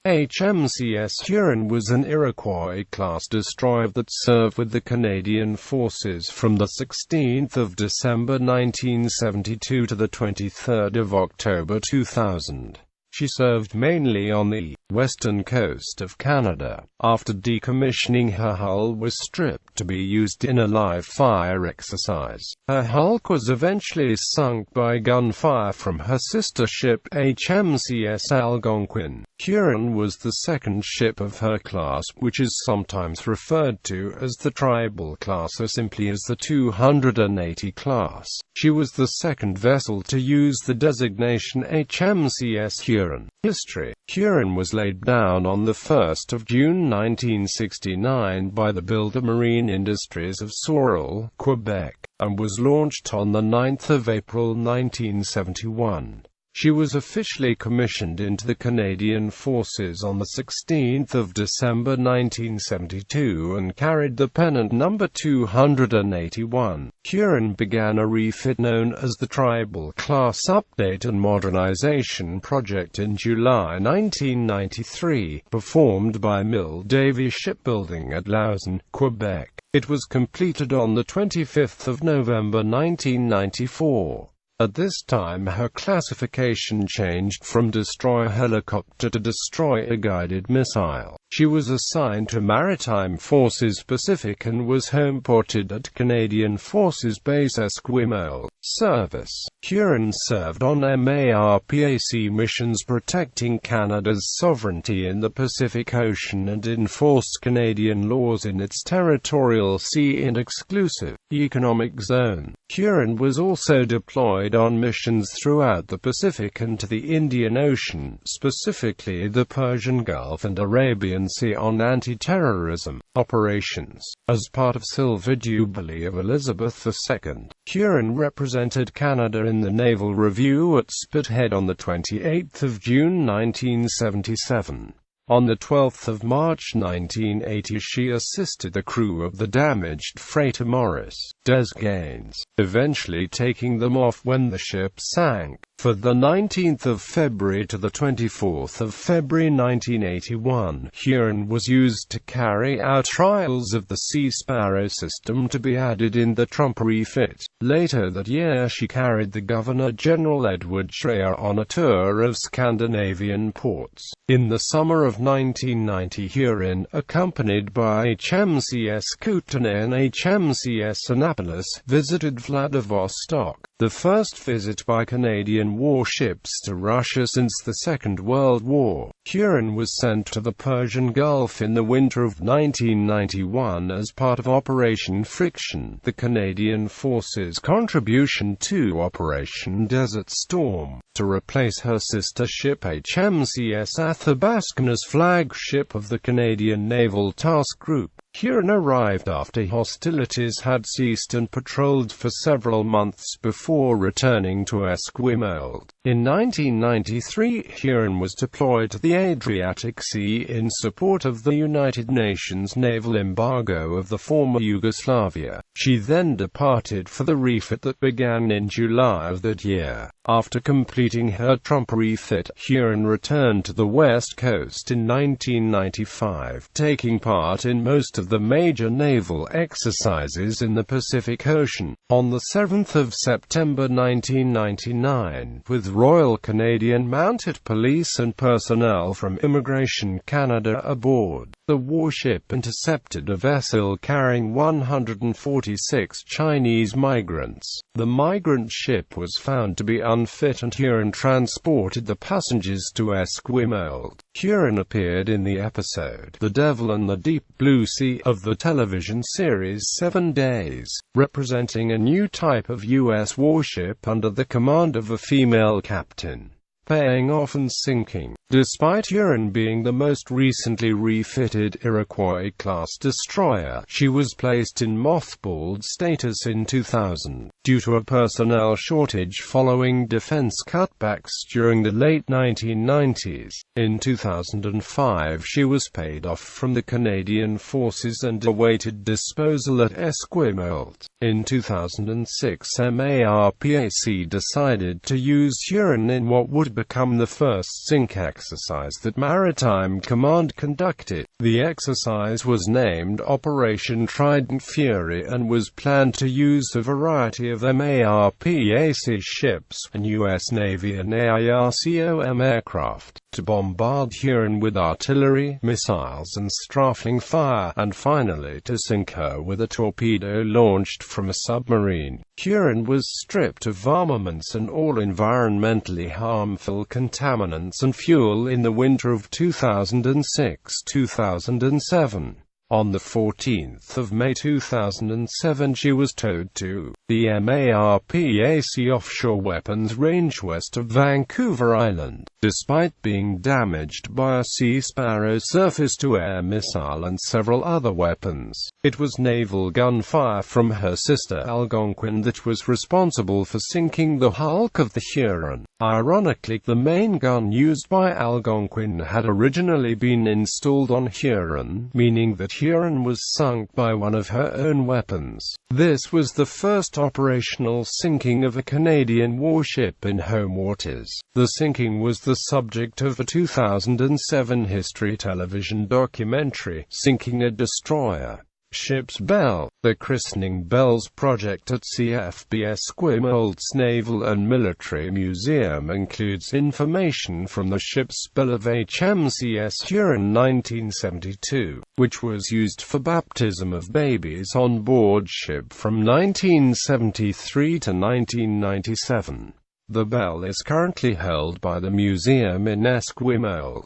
HMCS Huron was an Iroquois-class destroyer that served with the Canadian Forces from the 16th of December 1972 to the 23rd of October 2000. She served mainly on the western coast of Canada. After decommissioning, her hull was stripped to be used in a live-fire exercise. Her hulk was eventually sunk by gunfire from her sister ship HMCS Algonquin. Huron was the second ship of her class, which is sometimes referred to as the Tribal class or simply as the 280 class. She was the second vessel to use the designation HMCS Huron. History: Huron was laid down on the 1st of June 1969 by the Builder Marine Industries of Sorel, Quebec, and was launched on the 9th of April 1971. She was officially commissioned into the Canadian Forces on the 16th of December 1972 and carried the pennant number 281. Huron began a refit known as the Tribal Class Update and Modernization Project in July 1993, performed by Mill Davy Shipbuilding at Lauson, Quebec. It was completed on the 25th of November 1994. At this time, her classification changed from destroyer helicopter to destroyer guided missile. She was assigned to Maritime Forces Pacific and was homeported at Canadian Forces Base Esquimalt. Service: Huron served on MARPAC missions protecting Canada's sovereignty in the Pacific Ocean and enforced Canadian laws in its territorial sea and exclusive economic zone. Huron was also deployed on missions throughout the Pacific and to the Indian Ocean, specifically the Persian Gulf and Arabian Sea, on anti-terrorism operations. As part of Silver Jubilee of Elizabeth II, Huron represented Canada in the Naval Review at Spithead on the 28th of June 1977. On the 12th of March 1980, she assisted the crew of the damaged freighter Maurice des Gaines, eventually taking them off when the ship sank. For the 19th of February to the 24th of February 1981, Huron was used to carry out trials of the Sea Sparrow system to be added in the Trump refit. Later that year, she carried the Governor-General Edward Schreyer on a tour of Scandinavian ports. In the summer of 1990, Huron, accompanied by HMCS Kootenay and HMCS Annapolis, visited Vladivostok, the first visit by Canadian warships to Russia since the Second World War. Huron was sent to the Persian Gulf in the winter of 1991 as part of Operation Friction, the Canadian Forces' contribution to Operation Desert Storm, to replace her sister ship HMCS Athabaskan as flagship of the Canadian Naval Task Group. Huron arrived after hostilities had ceased and patrolled for several months before returning to Esquimalt. In 1993, Huron was deployed to the Adriatic Sea in support of the United Nations naval embargo of the former Yugoslavia. She then departed for the refit that began in July of that year. After completing her Trump refit, Huron returned to the West Coast in 1995, taking part in most of the major naval exercises in the Pacific Ocean. On the 7th of September 1999, with Royal Canadian Mounted Police and personnel from Immigration Canada aboard, the warship intercepted a vessel carrying 146 Chinese migrants. The migrant ship was found to be unfit and Huron transported the passengers to Esquimalt. Huron appeared in the episode "The Devil and the Deep Blue Sea" of the television series 7 Days, representing a new type of U.S. warship under the command of a female captain, paying off and sinking. Despite Huron being the most recently refitted Iroquois-class destroyer, she was placed in mothballed status in 2000, due to a personnel shortage following defense cutbacks during the late 1990s. In 2005, she was paid off from the Canadian Forces and awaited disposal at Esquimalt. In 2006, MARPAC decided to use Huron in what would to become the first sink exercise that Maritime Command conducted. The exercise was named Operation Trident Fury and was planned to use a variety of MARPAC ships and U.S. Navy and AIRCOM aircraft to bombard Huron with artillery, missiles and strafing fire, and finally to sink her with a torpedo launched from a submarine. Huron was stripped of armaments and all environmentally harmful contaminants and fuel in the winter of 2006-2007. On the 14th of May 2007 she was towed to the MARPAC offshore weapons range west of Vancouver Island, despite being damaged by a Sea Sparrow surface-to-air missile and several other weapons. It was naval gunfire from her sister Algonquin that was responsible for sinking the hulk of the Huron. Ironically, the main gun used by Algonquin had originally been installed on Huron, meaning that Huron was sunk by one of her own weapons. This was the first operational sinking of a Canadian warship in home waters. The sinking was the subject of a 2007 History television documentary, Sinking a Destroyer. Ship's Bell. The Christening Bells project at CFB Esquimalt Naval and Military Museum includes information from the ship's bell of HMCS Huron 1972, which was used for baptism of babies on board ship from 1973 to 1997. The bell is currently held by the museum in Esquimalt.